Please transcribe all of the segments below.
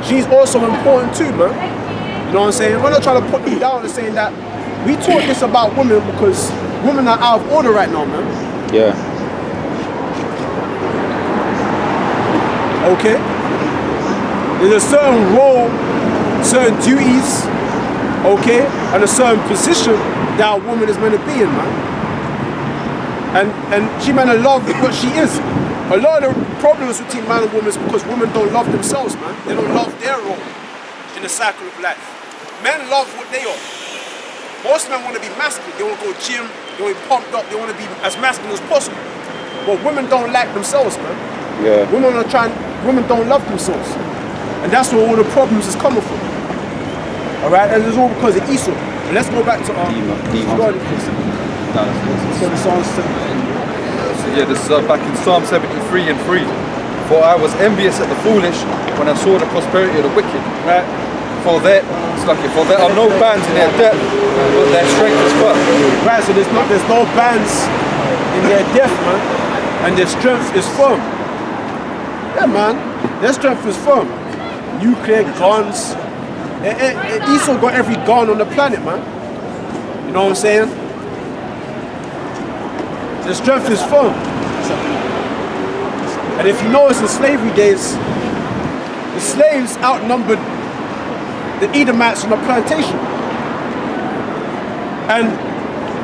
she's also important too, man. You know what I'm saying? We're not trying to put you down and saying that we taught this about women because women are out of order right now, man. Yeah. Okay? There's a certain role, certain duties, okay, and a certain position that a woman is meant to be in, man. And she meant to love what she is. A lot of the problems between man and woman is because women don't love themselves, man. They don't love their role in the cycle of life. Men love what they are. Most men want to be masculine. They want to go gym, they want to be pumped up, they want to be as masculine as possible. But women don't like themselves, man. Yeah. Women don't love themselves. And that's where all the problems is coming from. Alright, and it's all because of Esau. But let's go back to this is back in Psalm 73 and 3. For I was envious at the foolish when I saw the prosperity of the wicked. Right. For there are no bands in their depth, but their strength is firm. Right, so there's no bands in their depth, man, and their strength is firm. Yeah, man, their strength is firm. Nuclear guns. Esau got every gun on the planet, man. You know what I'm saying? The strength is firm. And if you notice in slavery days, the slaves outnumbered the Edomites on the plantation. And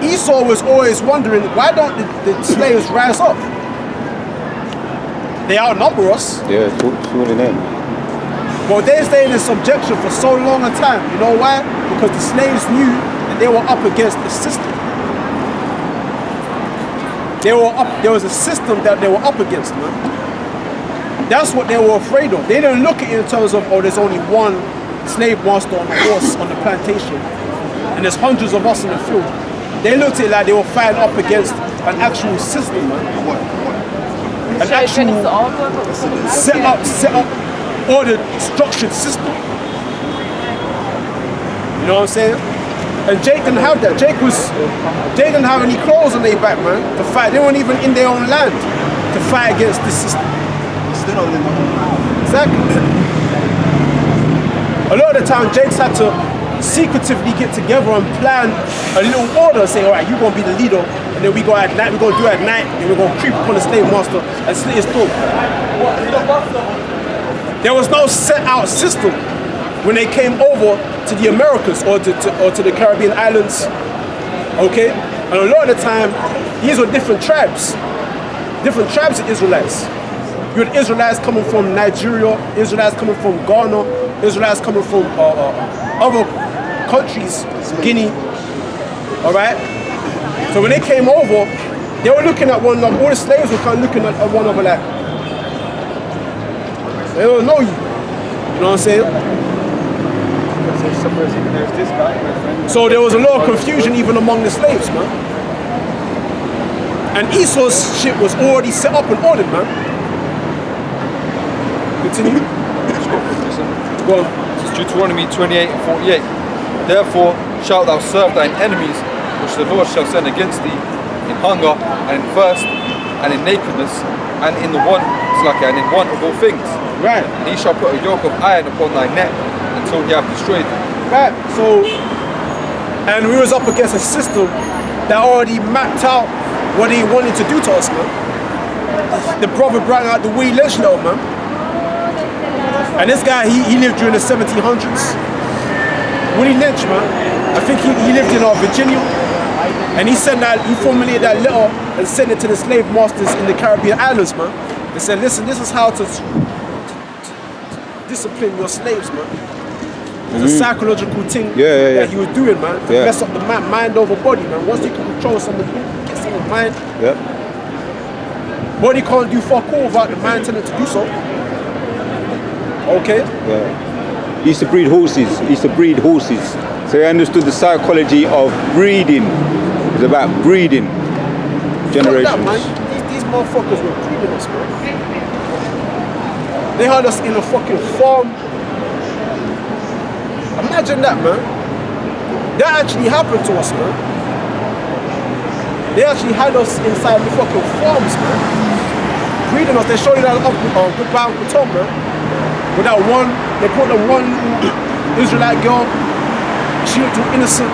Esau was always wondering, why don't the slaves rise up? They outnumber us. Yeah, it's all in them. But they stayed in subjection for so long a time. You know why? Because the slaves knew that they were up against the system. There was a system that they were up against, man. That's what they were afraid of. They didn't look at it in terms of, oh, there's only one slave master on the horse on the plantation, and there's hundreds of us in the field. They looked at it like they were fighting up against an actual system, man. An actual set up, ordered, structured system. You know what I'm saying? And Jake didn't have that. Jake didn't have any clothes on their back, man, to fight. They weren't even in their own land to fight against this system. Exactly. A lot of the time, Jake's had to secretively get together and plan a little order, say, all right, you're going to be the leader, and then we go at night, we're going to do it at night, and we're going to creep upon the slave master and slit his throat. There was no set out system when they came over to the Americas or to the Caribbean islands, okay? And a lot of the time, these were different tribes of Israelites. You had Israelites coming from Nigeria, Israelites coming from Ghana, Israelites coming from other countries, Guinea, all right? So when they came over, they were looking at one another, all the slaves were kind of looking at one another like, they don't know you, you know what I'm saying? So there was a lot of confusion even among the slaves, man. And Esau's shit was already set up and ordered, man. Continue. Go on. This is Deuteronomy 28 and 48. Therefore shalt thou serve thine enemies, which the Lord shall send against thee, in hunger and in thirst and in nakedness and in the want, and in want of all things. Right. And he shall put a yoke of iron upon thy neck until he have destroyed thee. Right. So, and we was up against a system that already mapped out what he wanted to do to us, man. The brother brought out the Willie Lynch law, man. And this guy, he lived during the 1700s. Willie Lynch, man. I think he lived in Virginia. And he formulated that letter and sent it to the slave masters in the Caribbean islands, man. They said, listen, this is how to discipline your slaves, man. It's a psychological thing that he was doing, man, to mess up the mind over body, man. Once you can control someone, get someone's mind, body can't do fuck all without the mind telling it to do so. Okay? Yeah. He used to breed horses. So he understood the psychology of breeding. It was about breeding generations. That, man. These motherfuckers were breeding us, man. They had us in a fucking farm. Imagine that, man. That actually happened to us, man. They actually had us inside the fucking farms, man. Breeding us. They showed you that up Goodbye Uncle Tom, man. But that one, they put the one Israelite girl, she looked too innocent.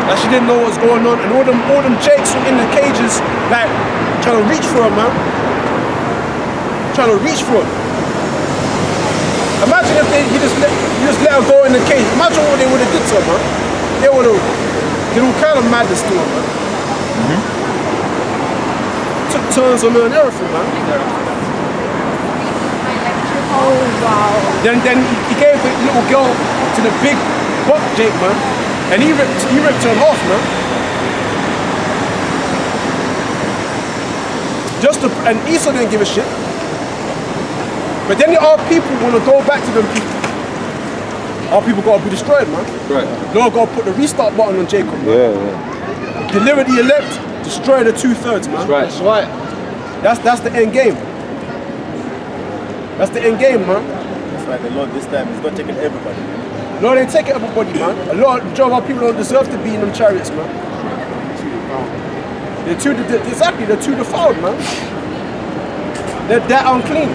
Like she didn't know what was going on. And all them jakes were in the cages, like trying to reach for her, man. Trying to reach for her. Imagine if you just let her go in the cage. Imagine what they would have did to her, man. They would have did all kind of madness to her, man. Took turns on her and everything, man. Oh wow. Then he gave the little girl to the big buck Jake, man. And he ripped her off, man. And Esau didn't give a shit. But then our people want to go back to them people. Our people gotta be destroyed, man. Right. Lord gotta put the restart button on Jacob, man. Yeah. Deliver the elect, destroy the 2/3, man. Right. That's right. That's the end game. That's the end game, man. That's why the Lord this time is not taking everybody. Lord ain't taking everybody, man. A lot of our people don't deserve to be in them chariots, man. They're too defiled, man. They're unclean.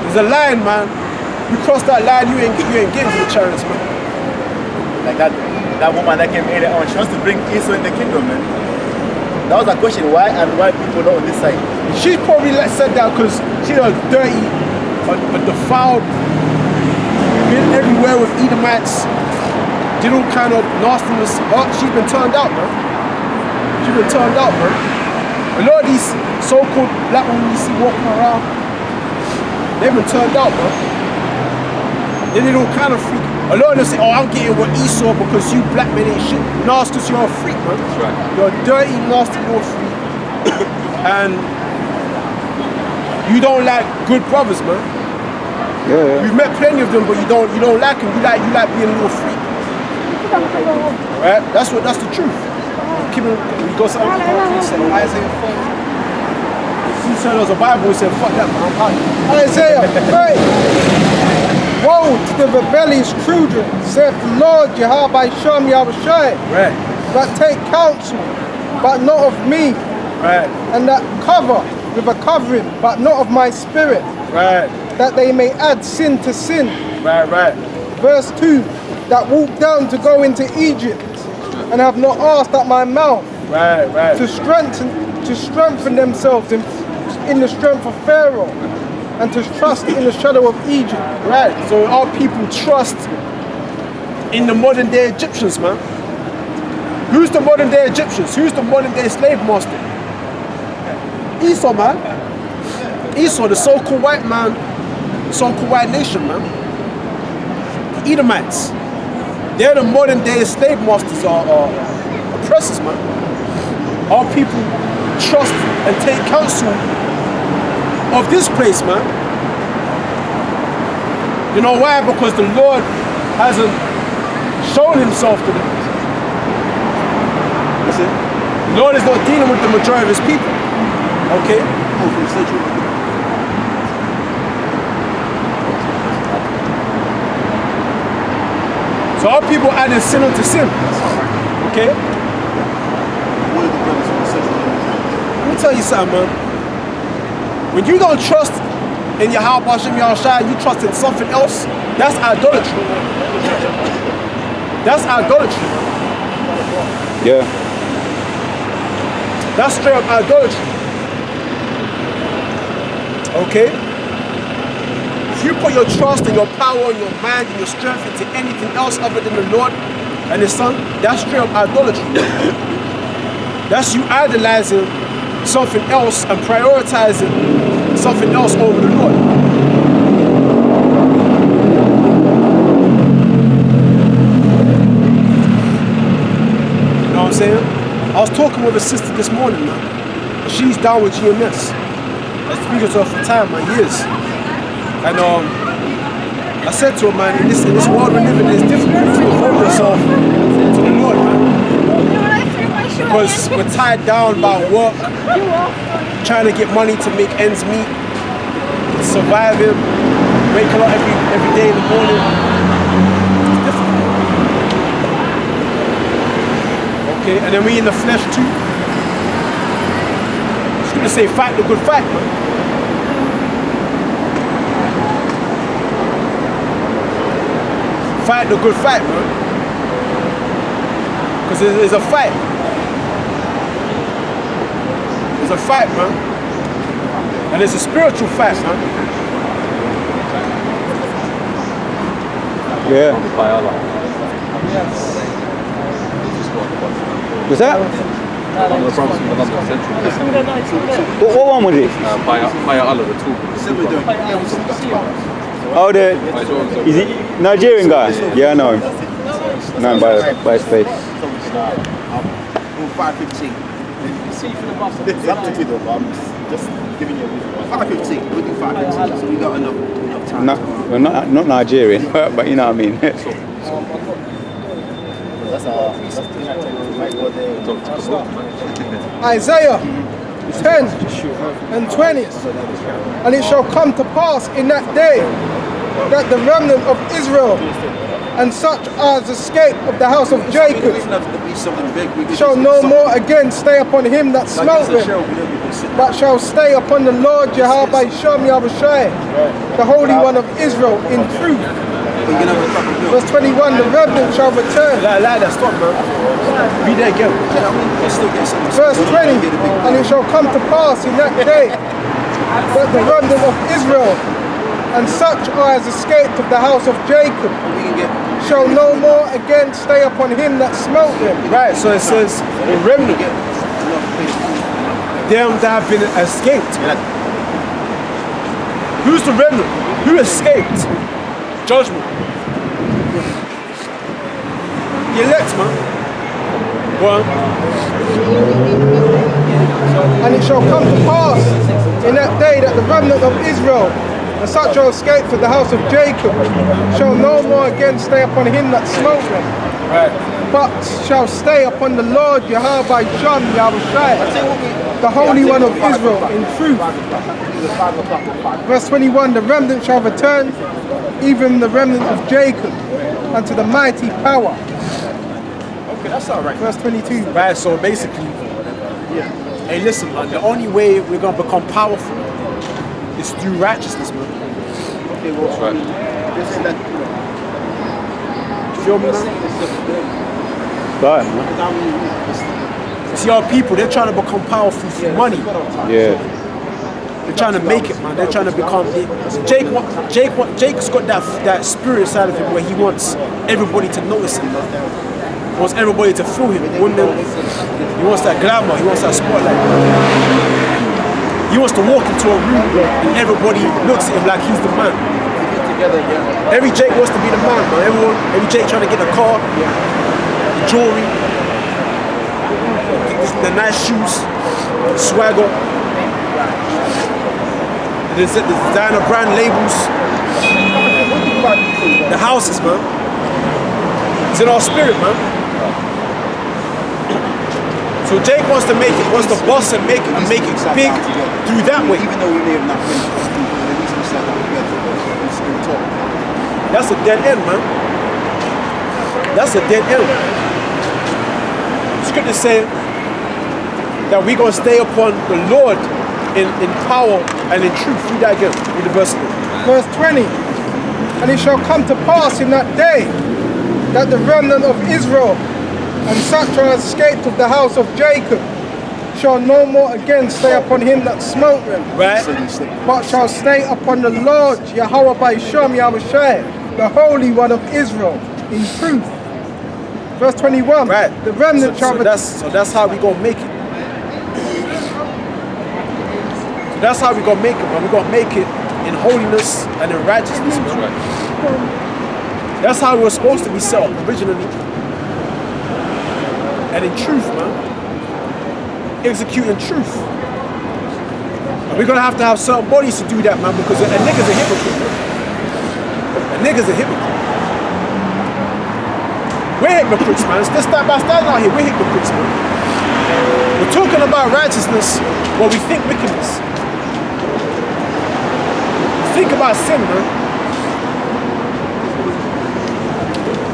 There's a line, man. You cross that line, you ain't getting to the chariots, man. Like that woman that came earlier on, she wants to bring Esau in the kingdom, man. That was a question, why people not on this side? She's probably said that because she's a dirty, a defiled, been everywhere with Edomites, did all kind of nastiness. Oh, she's been turned out, man. She's been turned out, man. A lot of these so-called black women you see walking around, they've been turned out, man. They did all kind of freak. A lot of them say, oh, I'm getting with Esau because you black men ain't shit. No, it's because you're a freak, man. That's right. You're a dirty, nasty little freak. And you don't like good brothers, man. Yeah. You've met plenty of them, but you don't like them. You like being a little freak. Right? That's the truth. Keep it, we go something. Isaiah 4. He said there was a Bible, he said, fuck that, man. I'm out. Isaiah, hey! Woe to the rebellious children, saith the Lord Jehovah Shem Yahushai, Right. that take counsel, but not of me, Right. and that cover with a covering, but not of my spirit, Right. that they may add sin to sin. Right. Verse 2, that walk down to go into Egypt, and have not asked at my mouth, Right. to strengthen themselves in the strength of Pharaoh, and to trust in the shadow of Egypt. Right. So our people trust in the modern day Egyptians, man. Who's the modern day Egyptians? Who's the modern day slave master? Esau, man. Esau, the so-called white man, so-called white nation, man. The Edomites. They're the modern day slave masters or oppressors, man. Our people trust and take counsel of this place, man. You know why? Because the Lord hasn't shown himself to them. You see? The Lord is not dealing with the majority of his people. Okay? So our people adding sin unto sin. Okay? Let me tell you something, man. When you don't trust in Yahweh Hashem Yahushai, you trust in something else, that's idolatry. That's idolatry. Yeah. That's straight up idolatry. Okay? If you put your trust and your power and your mind and your strength into anything else other than the Lord and His Son, that's straight up idolatry. That's you idolizing something else and prioritizing something else over the Lord. You know what I'm saying? I was talking with a sister this morning, man. She's down with GMS. I was speaking to her for time, man, years. And I said to her, man, in this world we live in, it's difficult to devote yourself to the Lord, man. Because we're tied down by work, trying to get money to make ends meet, surviving, waking up every day in the morning. It's difficult. Okay, and then we in the flesh too. It's good to say fight the good fight, man. Fight the good fight, man. Because it's a fight. It's a fight, man. And it's a spiritual fight, man. Yeah. Was that? What one was it? Maya Allah, the two. Oh, is he Nigerian guy? Yeah, I know him. No, by his face. 5:15. It's up to you though, but I'm just giving you a reason. 5:15. We'll do 5:15, so we got enough time. No, well, not Nigerian, but you know what I mean. That's Isaiah 10 and 20. And it shall come to pass in that day that the remnant of Israel and such as escape of the house of Jacob shall no more again stay upon him that smote them, but shall stay upon the Lord Jehovah Shem Yahushai, the Holy One of Israel, in truth. Verse 21, the remnant shall return. That stop, man. Read that again. Verse 20, and it shall come to pass in that day that the remnant of Israel and such as escaped of the house of Jacob shall no more again stay upon him that smote them. Right, so it says the remnant, them that have been escaped. Who's the remnant? Who escaped judgment? The elect, man. Well, and it shall come to pass in that day that the remnant of Israel and such are escaped of the house of Jacob shall no more again stay upon him that smote them, but shall stay upon the Lord Jehovah Shem Yahushai, the Holy One of Israel, in truth. Verse 21, the remnant shall return, even the remnant of Jacob, unto the mighty power. Okay, that's all right. Verse 22. right, so basically, hey, listen, man, the only way we're going to become powerful is through righteousness, man. Okay, well, That's right. just say that, You feel me, man? Right, man. See, our people, they're trying to become powerful through money. Yeah. They're trying to make it, man. They're trying to become. Jake's got that spirit side of him where he wants everybody to notice him, man. He wants everybody to feel him. Women, he wants that glamour. He wants that spotlight. He wants to walk into a room and everybody looks at him like he's the man. Every Jake wants to be the man, man. Every Jake trying to get a car, the jewelry, the nice shoes, swagger. The designer brand labels, the houses, man. It's in our spirit, man. So Jake wants to make it, wants to boss and make it big through that way. even though we may have not finished, at least we sat down together. It's good talk. That's a dead end, man. That's a dead end. Scripture say that we're gonna stay upon the Lord in power and in truth. Read that again, read the verse again. Verse 20, and it shall come to pass in that day that the remnant of Israel and such as escaped of the house of Jacob shall no more again stay upon him that smote them, Right? but shall stay upon the Lord Jehovah Shem Yahushai, the Holy One of Israel, in truth. Verse 21, Right. the remnant shall So that's how we gonna make it. So that's how we gonna make it, man. We gonna make it in holiness and in righteousness, That's man. right. That's how we were supposed to be set up originally. And in truth, man. Executing truth. And we're gonna have to have certain bodies to do that, man, because a nigga's a hypocrite, man. A nigga's a hypocrite. We're hypocrites, man. Let's start by standing out here. We're hypocrites, man. We're talking about righteousness while we think wickedness. We think about sin, man.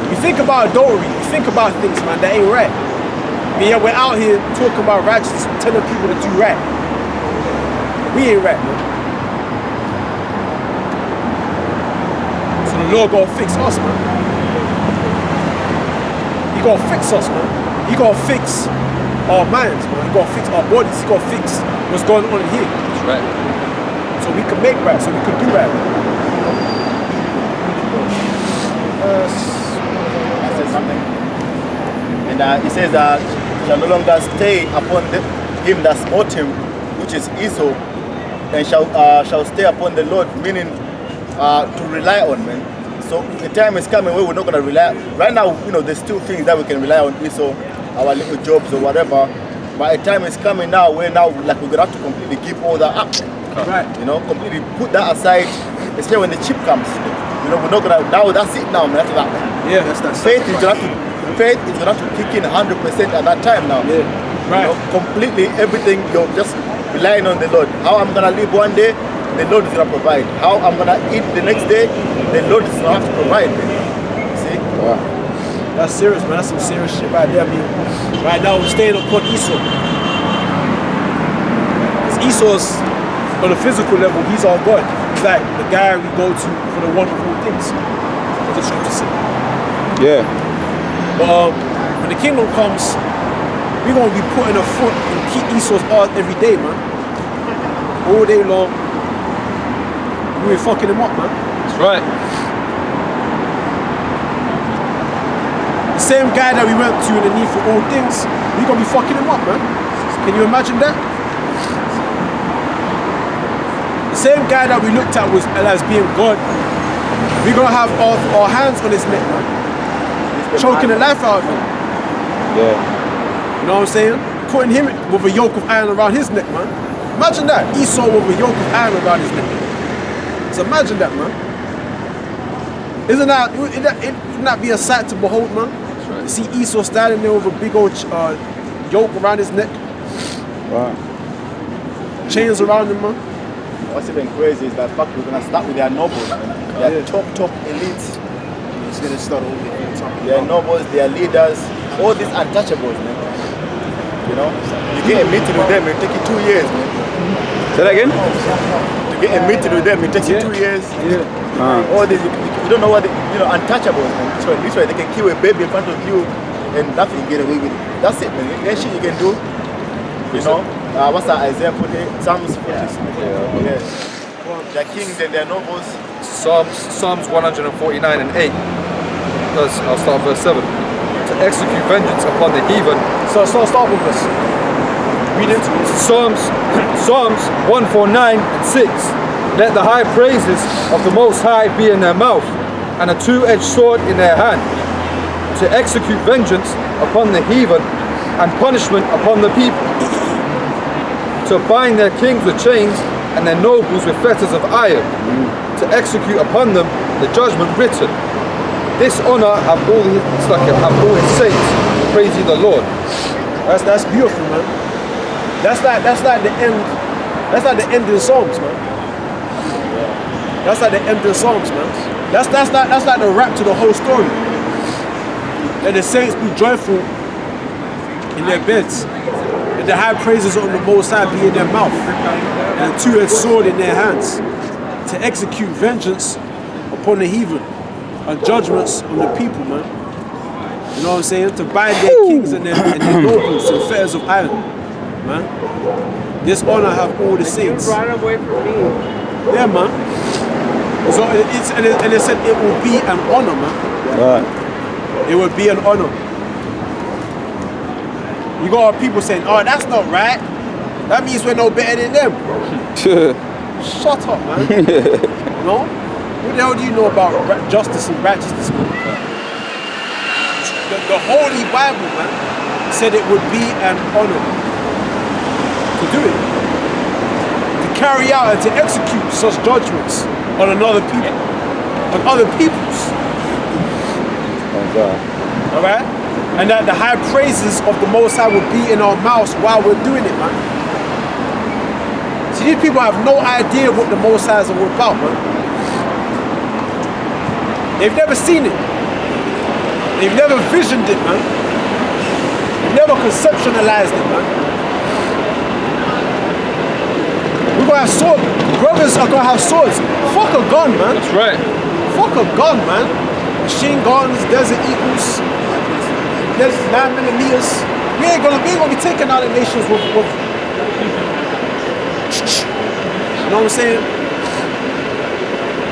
We think about adultery. We think about things, man, that ain't right. But yeah, we're out here talking about righteousness, telling people to do right. We ain't right, man. So the Lord gonna fix us, man. gotta fix us, man. He gotta fix our minds, man. He gotta fix our bodies. He gotta fix what's going on in here. That's right. So we can make right, so we can do right. I said something. And he says that shall no longer stay upon him that smote him, which is Esau, and shall stay upon the Lord, meaning to rely on, man. So the time is coming where we're not gonna rely. Right now, you know, there's still things that we can rely on Esau, our little jobs or whatever. But a time is coming now where now like we're gonna have to completely give all that up. Right. You know, completely put that aside, especially when the chip comes. You know, we're not gonna now that's it now, man. After that. Yeah, that's Faith is gonna have to kick in 100% at that time now. Yeah. Right. You know, completely everything you're just relying on the Lord. How I'm gonna live one day, the Lord is gonna provide. How I'm gonna eat the next day, the Lord is gonna have to provide. See? Wow. That's serious, man. That's some serious shit right there. I mean, right now we're staying upon Esau. Because Esau's on a physical level, he's our God. He's like the guy we go to for the wonderful things. What the scripture say. Yeah. But when the kingdom comes, we're gonna be putting a foot in Esau's heart every day, man. All day long. We're fucking him up, man. That's right. The same guy that we went to in the need for all things, we're gonna be fucking him up, man. Can you imagine that? The same guy that we looked at as being God, we're gonna have our hands on his neck, man. Choking the life out of him. Yeah. You know what I'm saying? Putting him with a yoke of iron around his neck, man. Imagine that. Esau with a yoke of iron around his neck. So imagine that, man. Wouldn't that be a sight to behold, man? Right. You see Esau standing there with a big old yoke around his neck, Wow. chains around him, man. What's even crazy is that fuck we're gonna start with their nobles, man. Their top elites. It's gonna start all the time. Their nobles, their leaders, all these untouchables, man. You know? You get a meeting with them, it take you 2 years, man. Say that again? To get a meeting with them, it takes you 2 years. All these, you don't know what you know, untouchables, man. This way they can kill a baby in front of you and nothing get away with it. That's it, man. There's shit you can do. You know? What's that? Isaiah 48, Psalms 40. Yeah. Their kings and their nobles. Psalms 149 and 8. I'll start verse 7. To execute vengeance upon the heathen. So start with us. Read into it. Psalms 149 and 6. Let the high praises of the Most High be in their mouth, and a two-edged sword in their hand, to execute vengeance upon the heathen, and punishment upon the people, to bind their kings with chains, and their nobles with fetters of iron, to execute upon them the judgment written. This honor have all his saints, praise ye the Lord. That's beautiful, man. That's like the end. That's like the end of the Psalms, man. That's like the end of the Psalms, man. That's like the wrap to the whole story. Let the saints be joyful in their beds. Let the high praises on the Most High be in their mouth, and a two-edged sword in their hands, to execute vengeance upon the heathen and judgments on the people, man. You know what I'm saying? To bind their kings and their nobles in fetters of iron, man. This honor have all the saints. Run away from me. Yeah, man. So and it said it will be an honor, man. Right. It will be an honor. You got people saying, "Oh, that's not right. That means we're no better than them." Shut up, man. No? What the hell do you know about justice and righteousness, man? The Holy Bible, man, said it would be an honor to do it, to carry out and to execute such judgments on another people, on other peoples. All right, and that the high praises of the Most High will be in our mouths while we're doing it, man. See, these people have no idea what the Most High is all about, man. They've never seen it. They've never visioned it, man. They've never conceptualized it, man. We're gonna have swords. Brothers are gonna have swords. Fuck a gun, man. That's right. Fuck a gun, man. Machine guns, desert eagles. there's 9 millimeters. We ain't gonna be taking out the nations with you know what I'm saying?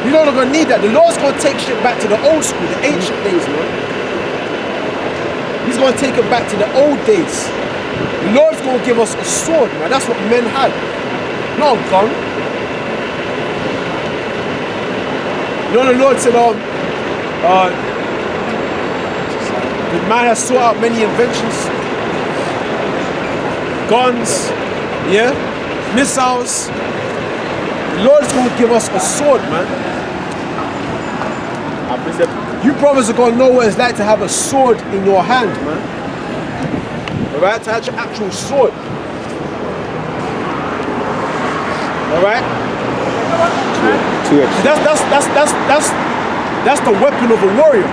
You're not gonna need that. The Lord's gonna take shit back to the old school, the ancient days, man. He's gonna take it back to the old days. The Lord's gonna give us a sword, man. That's what men had. Not a gun. You know the Lord said, the man has sought out many inventions. Guns, yeah, missiles. The Lord's gonna give us a sword, man. You brothers are gonna know what it's like to have a sword in your hand, man. Alright, to have your actual sword. Alright? That's the weapon of a warrior.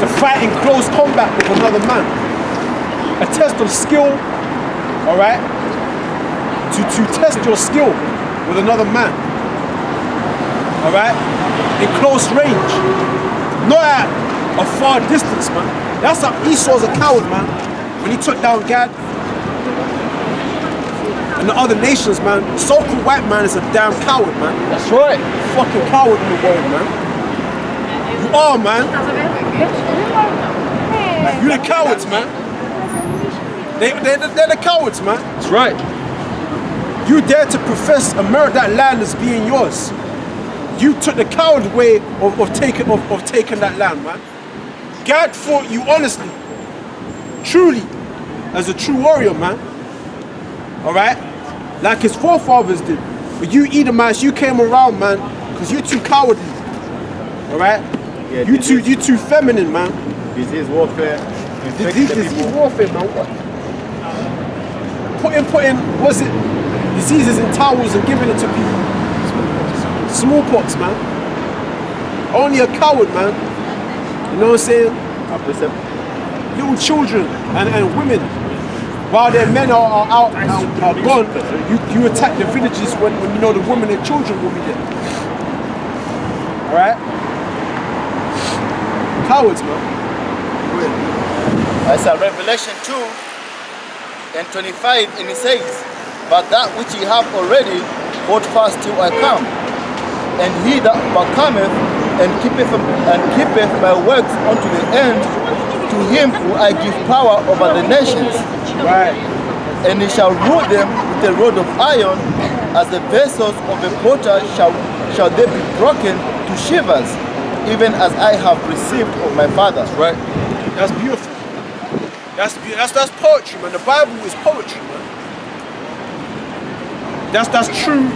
To fight in close combat with another man. A test of skill, alright? To test your skill with another man. Alright? In close range. Not at a far distance, man. That's how Esau's a coward, man. When he took down Gad and the other nations, man, so-called white man is a damn coward, man. That's right. Fucking coward in the world, man. You are, man. You're the cowards, man. They're the cowards, man. That's right. You dare to profess America, that land as being yours. You took the coward way of taking that land, man. God fought you honestly, truly, as a true warrior, man. Alright? Like his forefathers did. But you Edomites, you came around, man, because you're too cowardly. Alright? Yeah, you too feminine, man. This is warfare. This is warfare, man. What? Putting, what's it? Diseases in towels and giving it to people. Smallpox, man. Only a coward, man. You know what I'm saying? Little children and women, while their men are out are gone, you attack the villages when you know the women and children will be there. Alright? Cowards, man. That's Revelation 2 and 25, and it says, but that which ye have already, hold fast till I come. And he that overcometh and keepeth my works unto the end, to him will I give power over the nations. Right. And he shall rule them with a rod of iron, as the vessels of a potter shall they be broken to shivers, even as I have received of my father. Right. That's beautiful. That's poetry, man. The Bible is poetry, man. That's true.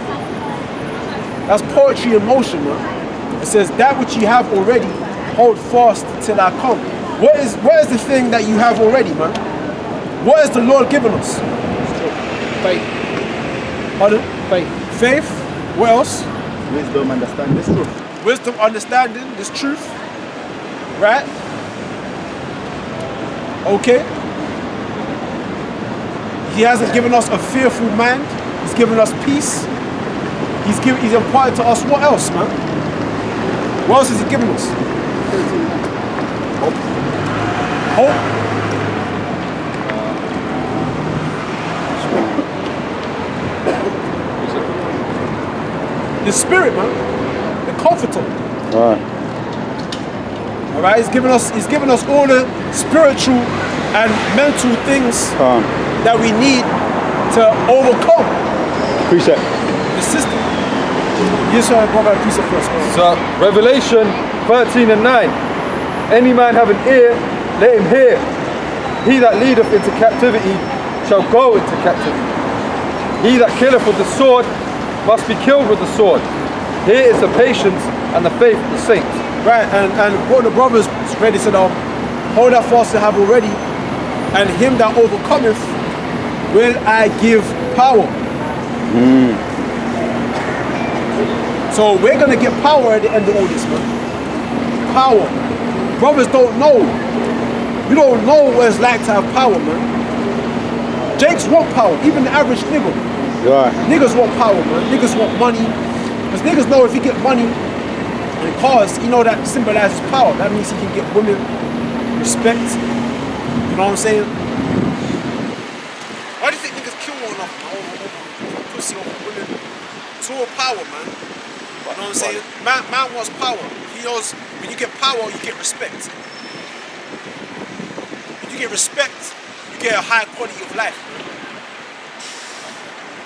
That's poetry in motion, man. It says, that which you have already, hold fast till I come. What is the thing that you have already, man? What has the Lord given us? Faith. Pardon? Faith. Faith. What else? Wisdom, understand this truth. Wisdom, understanding this truth. Right? Okay. He hasn't given us a fearful mind. He's given us peace. He's imparted to us what else, man? What else has he given us? Hope. The Spirit, man. The Comforter. Right. Alright, he's given us all the spiritual and mental things that we need to overcome Precept. the system. Yes, sir, brother, precept first. So, Revelation 13 and 9. Any man have an ear, let him hear. He that leadeth into captivity shall go into captivity. He that killeth with the sword must be killed with the sword. Here is the patience and the faith of the saints. Right, and what the brothers ready said, hold that fast to have already, and him that overcometh will I give power. So we're gonna get power at the end of all this, man. Power. Brothers don't know. You don't know what it's like to have power, man. Jakes want power, even the average nigga. Right. Niggas want power, man. Niggas want money. Because niggas know if he get money and cars, you know that symbolizes power. That means he can get women, respect. You know what I'm saying? Why do you think niggas kill one another, man? Over pussy, over women? It's all power, man. You know what I'm saying? Man wants power. He knows when you get power, you get respect. When you get respect, you get a high quality of life, man.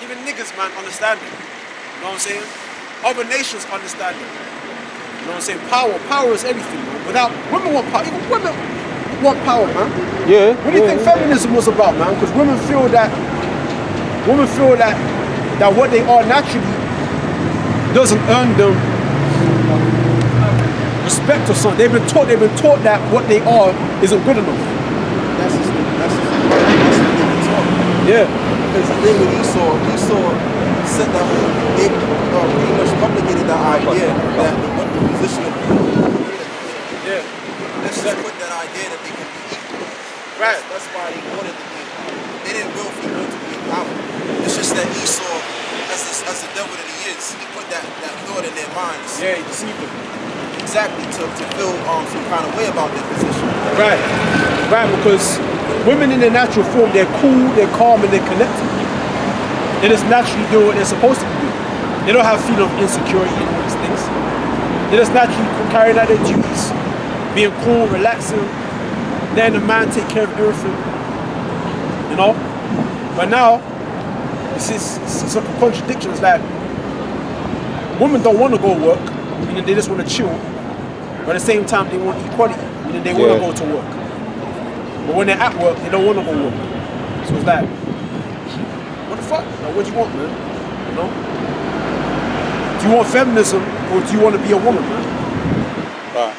Even niggas, man, understand it. You know what I'm saying? Other nations understand it. You know what I'm saying? Power is everything, man. Without women want power. Even women want power, man. Yeah. What do you think feminism was about, man? Because women feel that what they are naturally doesn't earn them respect or something. They've been taught that what they are isn't good enough. That's the thing we talk. Yeah. Because the thing with Esau set that whole, they pretty much propagated that idea that the position of Yeah. let's just put that idea that they can be equal. Right. That's why they wanted to be. They didn't willfully want to be in power. It's just that Esau, as the devil that he is, he put that thought in their minds. Yeah, he deceived them. Exactly, to feel some kind of way about their position. Right, because women in their natural form, they're cool, they're calm, and they're connected. They just naturally do what they're supposed to do. They don't have feeling of insecurity and all these things. They just naturally carrying out their duties, being cool, relaxing, letting the man take care of everything. You know? But now, it's like a contradiction. It's like, women don't want to go work, meaning they just want to chill. But at the same time, they want equality, meaning they want to go to work. But when they're at work, they don't want to go work. So it's like, what the fuck? Like, what do you want, man? You know? Do you want feminism, or do you want to be a woman, man? Right.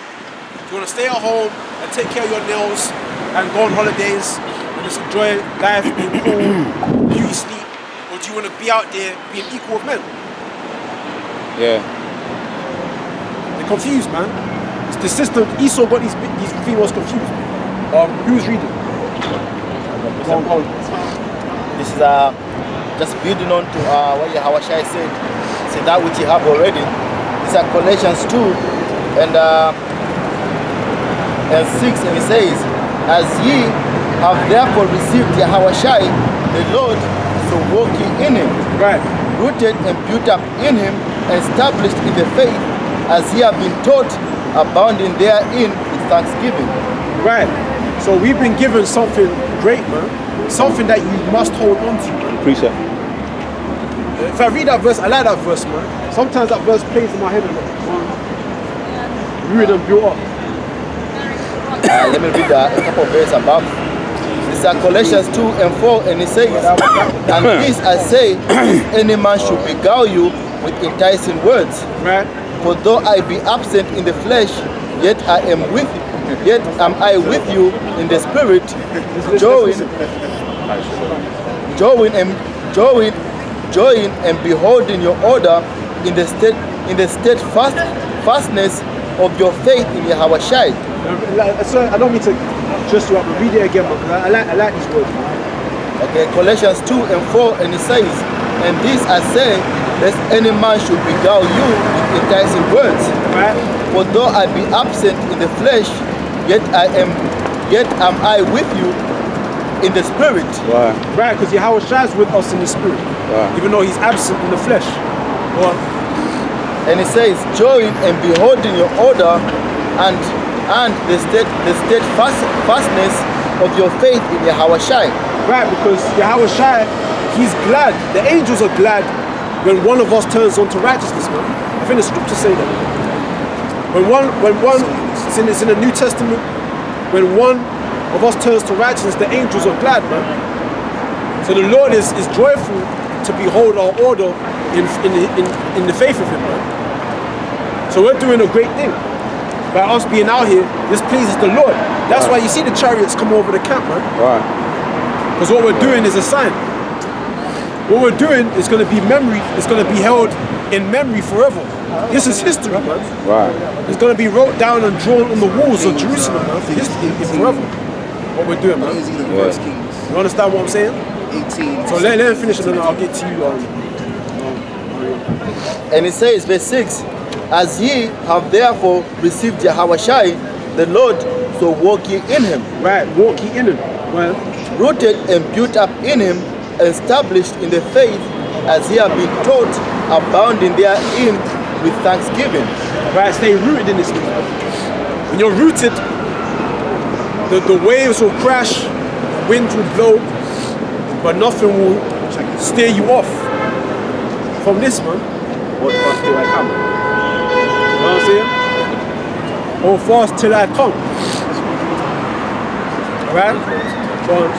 Do you want to stay at home and take care of your nails and go on holidays and just enjoy life, being cool, beauty sleep? Or do you want to be out there being equal with men? Yeah. They're confused, man. It's the system. Esau got these females confused. Who's reading? This is just building on to what Yahushua said. Say that which you have already. It's Colossians 2 and 6, and it says, as ye have therefore received Yahushua, the Lord, so walk ye in him. Right. Rooted and built up in him, established in the faith, as ye have been taught, abounding therein with thanksgiving. Right. So we've been given something great, man. Something that you must hold on to, man. Appreciate. If I read that verse, I like that verse, man. Sometimes that verse plays in my head a lot. Read and built up. Let me read a couple of verses above. It's Colossians 2 and 4, and it says, and this I say, if any man should beguile you with enticing words. Right. For though I be absent in the flesh, yet am I with you in the spirit, joying and beholding your order in the steadfastness of your faith in Yahushua. Sorry, I don't mean to just you up, but read it again, because I like these words. Okay, Colossians 2 and 4, and it says, and this I say, lest any man should beguile you with enticing words. Right. For though I be absent in the flesh, yet am I with you in the spirit. Right. Right, because Yahushua is with us in the spirit, even though he's absent in the flesh. And it says, joying and beholding your order and the steadfastness of your faith in Yahushua. Right, because Yahushua, he's glad. The angels are glad when one of us turns on to righteousness, man. I think the scriptures say that. When one, it's in the New Testament, when one of us turns to righteousness, the angels are glad, man. So the Lord is joyful to behold our order in the faith of him, man. So we're doing a great thing. By us being out here, this pleases the Lord. That's why you see the chariots come over the camp, man. Right. Because what we're doing is a sign. What we're doing is going to be memory. It's going to be held in memory forever. This is history, man. Right. It's going to be wrote down and drawn on the walls of Jerusalem, man. History is forever. What we're doing, man. It's either First Kings You understand what I'm saying? 18. So let him finish and then I'll get to you. And it says, verse 6, as ye have therefore received Yahushua, the Lord, So walk ye in him. Right, walk ye in him. Well, Rooted and built up in him, established in the faith, as ye have been taught, abounding therein with thanksgiving. right, stay rooted in this thing. When you're rooted, the waves will crash, the winds will blow, but nothing will steer you off from this, man. Hold fast till I come. You know what I'm saying? Hold fast till I come. Alright? Go on.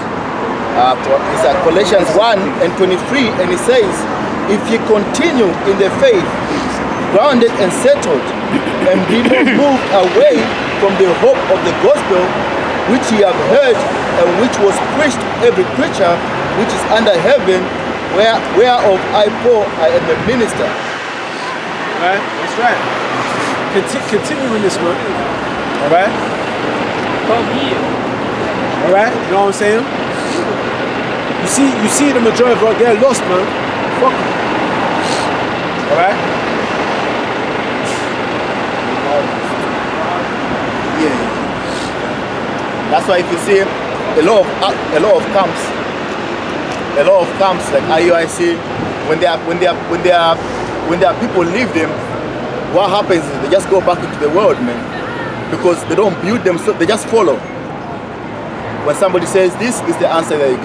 It's at Colossians 1:23, and it says, if ye continue in the faith, grounded and settled, and be not moved away from the hope of the gospel, which ye have heard, and which was preached to every creature which is under heaven, whereof I, Paul, I am a minister. Right? That's right. Continue in this one. Alright? Alright? You know what I'm saying? You see the majority of them, they're lost, man. Fuck them. Alright? Yeah. That's why if you see a lot of camps like IUIC, when there are people leave them, what happens is they just go back into the world, man, because they don't build themselves, they just follow. When somebody says this is the answer that you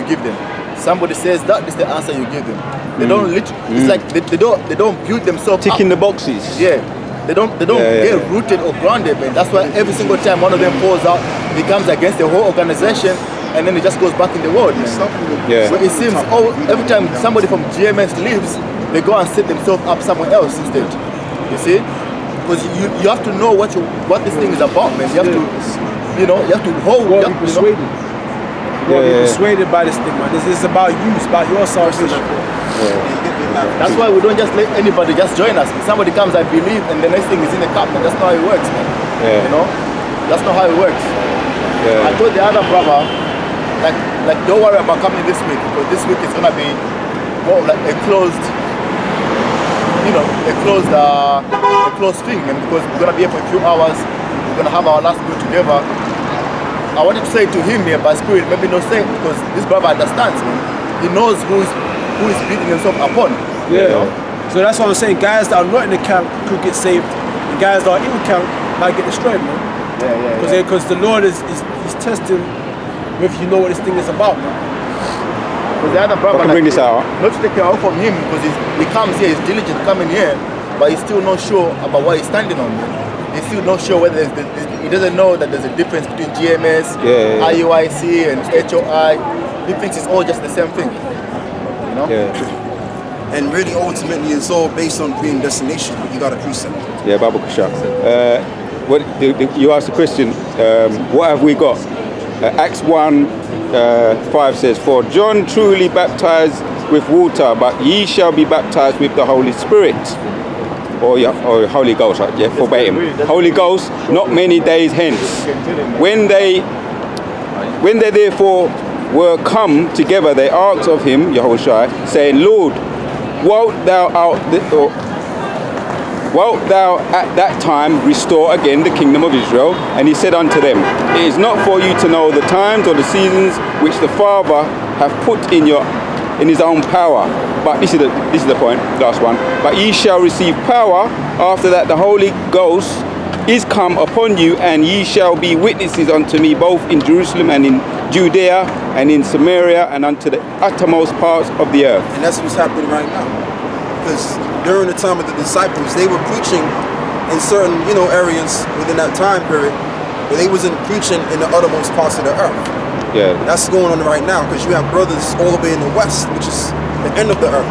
give them. Somebody says that is the answer you give them. They don't it's like they don't build themselves Ticking up. the boxes. Yeah. They don't get rooted or grounded, man. That's why every single time one of them falls out, he comes against the whole organization, and then it just goes back in the world, man. Yeah. So it seems every time somebody from GMS leaves, they go and set themselves up somewhere else instead. You see? Because you have to know what this thing is about, man. You have to, you have to hold. You gotta be persuaded. You gotta be persuaded by this thing, man. This is about you. It's about your salvation. That's why we don't just let anybody just join us. If somebody comes, I believe, and the next thing is in the cup, man. That's not how it works, man. Yeah. You know? That's not how it works. Yeah. I told the other brother, like don't worry about coming this week, because this week is gonna be more like a closed thing, man, because we're gonna be here for a few hours, we're gonna have our last meal together. I wanted to say to him here by spirit, maybe not say it, because this brother understands, man. He knows who is beating himself upon. Yeah. You know? So that's what I'm saying. Guys that are not in the camp could get saved, and guys that are in the camp might get destroyed, man. Because the Lord is testing if you know what this thing is about, man. Because the other brother, I can bring this out. Not to take care of from him, because he comes here, he's diligent coming here, but he's still not sure about what he's standing on. He's still not sure whether he doesn't know that there's a difference between GMS, IUIC, and HOI. He thinks it's all just the same thing. You know? Yeah. And really, ultimately, it's all based on predestination. You got to precept. Yeah, Babu Kasha. You asked the question, what have we got? Acts 1:5 says, for John truly baptized with water, but ye shall be baptized with the Holy Spirit. Or Holy Ghost, right? Yeah, verbatim. Holy Ghost, not many days hence. When they therefore were come together, they asked of him, Yahushua, saying, Lord, wilt thou at that time restore again the kingdom of Israel? And he said unto them, it is not for you to know the times or the seasons which the Father hath put in his own power. But this is the point, last one. But ye shall receive power after that the Holy Ghost is come upon you, and ye shall be witnesses unto me both in Jerusalem and in Judea and in Samaria and unto the uttermost parts of the earth. And that's what's happening right now. Because during the time of the disciples, they were preaching in certain, areas within that time period, but they wasn't preaching in the uttermost parts of the earth. Yeah. That's going on right now, because you have brothers all the way in the west, which is the end of the earth.